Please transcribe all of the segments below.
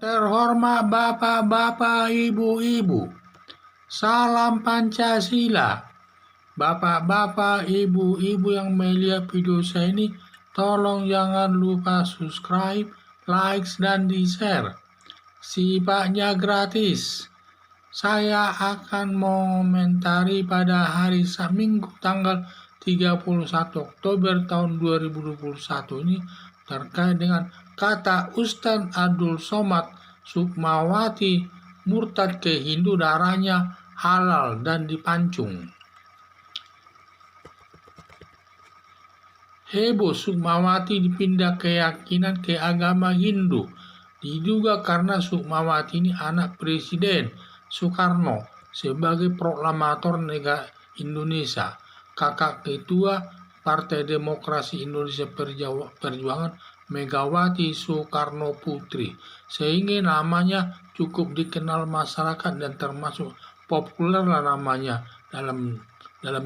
Terhormat Bapak-Bapak, Ibu-Ibu, salam Pancasila. Bapak-Bapak, Ibu-Ibu yang melihat video saya ini, tolong jangan lupa subscribe, like, dan di-share. Sifatnya gratis. Saya akan mengomentari pada hari Minggu tanggal 31 Oktober tahun 2021 ini terkait dengan kata Ustadz Abdul Somad Sukmawati murtad ke Hindu, darahnya halal dan dipancung. Heboh, Sukmawati dipindah keyakinan ke agama Hindu. Diduga karena Sukmawati ini anak Presiden Soekarno sebagai proklamator negara Indonesia, kakak ketua Partai Demokrasi Indonesia Perjuangan Megawati Soekarno Putri, sehingga namanya cukup dikenal masyarakat dan termasuk populer lah namanya dalam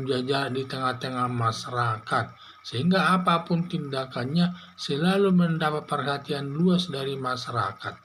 jajar di tengah-tengah masyarakat, sehingga apapun tindakannya selalu mendapat perhatian luas dari masyarakat.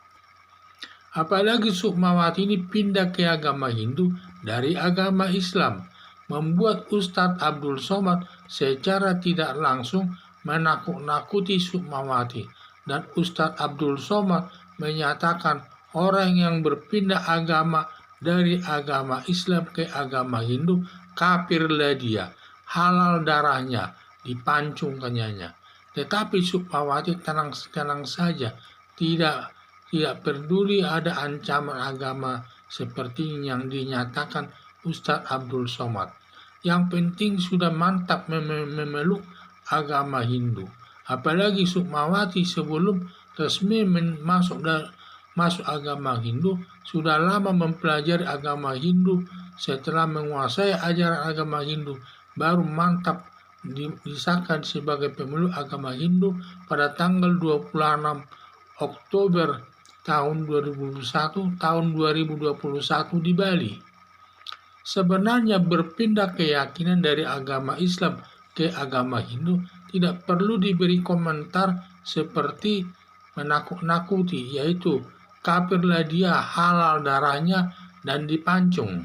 Apalagi Sukmawati ini pindah ke agama Hindu dari agama Islam, membuat Ustadz Abdul Somad secara tidak langsung menakut-nakuti Sukmawati, dan Ustadz Abdul Somad menyatakan orang yang berpindah agama dari agama Islam ke agama Hindu kafirlah dia, halal darahnya, dipancung kenyanya. Tetapi Sukmawati tenang saja, tidak peduli ada ancaman agama seperti yang dinyatakan Ustadz Abdul Somad. Yang penting sudah mantap memeluk agama Hindu. Apalagi Sukmawati sebelum resmi masuk agama Hindu sudah lama mempelajari agama Hindu. Setelah menguasai ajaran agama Hindu, baru mantap disahkan sebagai pemeluk agama Hindu pada tanggal 26 Oktober tahun 2021 di Bali. Sebenarnya berpindah keyakinan dari agama Islam ke agama Hindu tidak perlu diberi komentar seperti menakut-nakuti, yaitu kafirlah dia, halal darahnya, dan dipancung,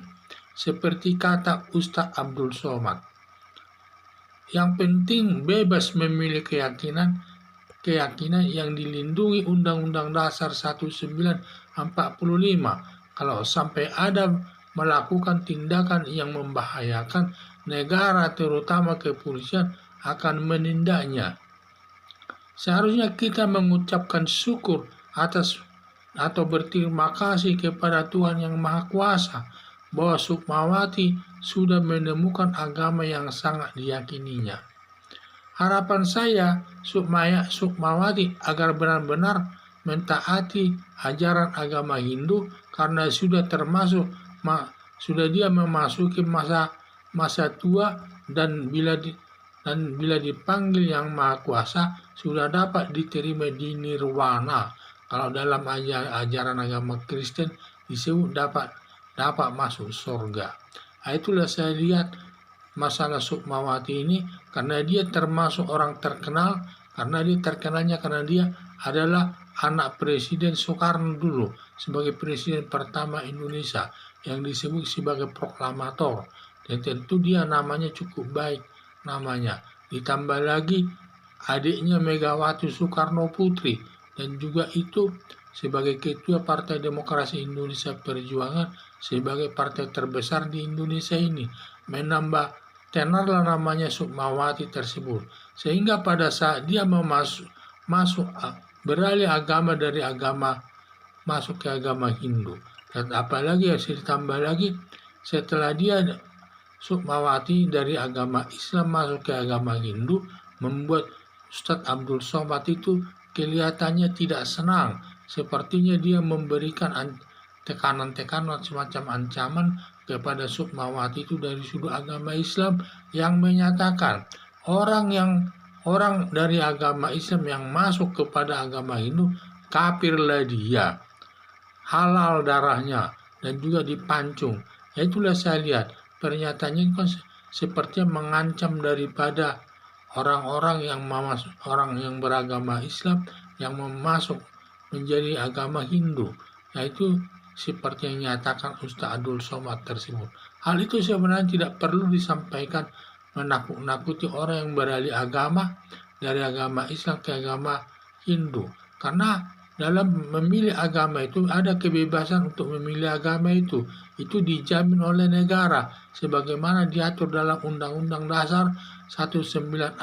seperti kata Ustadz Abdul Somad. Yang penting bebas memilih keyakinan yang dilindungi Undang-Undang Dasar 1945. Kalau sampai ada melakukan tindakan yang membahayakan negara, terutama kepolisian, akan menindaknya. Seharusnya kita mengucapkan syukur atas atau berterima kasih kepada Tuhan Yang Maha Kuasa bahwa Sukmawati sudah menemukan agama yang sangat diyakininya. Harapan saya Sukmawati agar benar-benar mentaati ajaran agama Hindu, karena sudah dia memasuki masa tua, dan bila dipanggil Yang Maha Kuasa sudah dapat diterima di nirwana. Kalau dalam ajaran agama Kristen disebut dapat masuk surga. Itulah saya lihat masalah Sukmawati ini, karena dia termasuk orang terkenal, karena dia adalah anak Presiden Soekarno dulu sebagai presiden pertama Indonesia yang disebut sebagai proklamator, dan tentu dia namanya cukup baik namanya. Ditambah lagi adiknya Megawati Soekarno Putri, dan juga itu sebagai ketua Partai Demokrasi Indonesia Perjuangan, sebagai partai terbesar di Indonesia ini, menambah tenarlah namanya Sukmawati tersebut, sehingga pada saat dia beralih agama dari agama masuk ke agama Hindu, dan apalagi ditambah lagi setelah dia Sukmawati dari agama Islam masuk ke agama Hindu, membuat Ustadz Abdul Somad itu kelihatannya tidak senang. Sepertinya dia memberikan tekanan-tekanan semacam ancaman kepada Sukmawati itu dari sudut agama Islam, yang menyatakan orang dari agama Islam yang masuk kepada agama Hindu kafirlah dia, halal darahnya, dan juga dipancung. Itulah saya lihat pernyataannya kan sepertinya mengancam daripada orang yang beragama Islam yang menjadi agama Hindu, yaitu seperti yang nyatakan Ustaz Abdul Somad tersebut. Hal itu sebenarnya tidak perlu disampaikan menakut-nakuti orang yang beralih agama dari agama Islam ke agama Hindu, karena dalam memilih agama itu ada kebebasan untuk memilih agama itu dijamin oleh negara sebagaimana diatur dalam Undang-Undang Dasar 1945.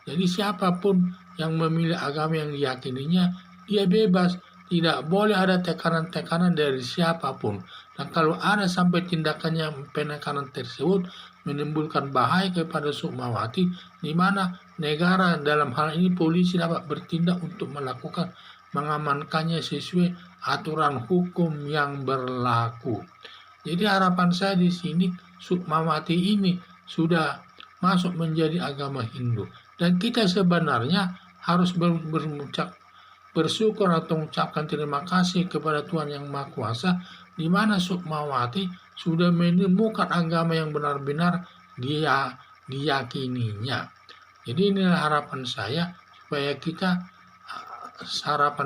Jadi siapapun yang memilih agama yang diyakininya, dia bebas, tidak boleh ada tekanan-tekanan dari siapapun. Dan kalau ada sampai tindakannya penekanan tersebut menimbulkan bahaya kepada Sukmawati, di mana negara dalam hal ini polisi dapat bertindak untuk mengamankannya sesuai aturan hukum yang berlaku. Jadi harapan saya di sini, Sukmawati ini sudah masuk menjadi agama Hindu, dan kita sebenarnya harus bersyukur atau mengucapkan terima kasih kepada Tuhan Yang Maha Kuasa, di mana Sukmawati sudah menemukan agama yang benar-benar dia diyakininya. Jadi inilah harapan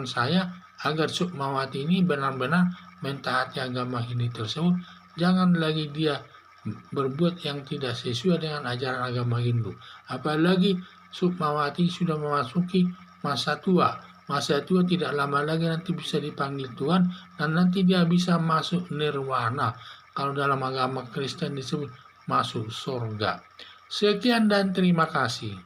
saya agar Sukmawati ini benar-benar mentaati agama Hindu tersebut. Jangan lagi dia berbuat yang tidak sesuai dengan ajaran agama Hindu. Apalagi Sukmawati sudah memasuki masa tua. Masa tua tidak lama lagi nanti bisa dipanggil Tuhan, dan nanti dia bisa masuk nirwana. Kalau dalam agama Kristen disebut masuk surga. Sekian dan terima kasih.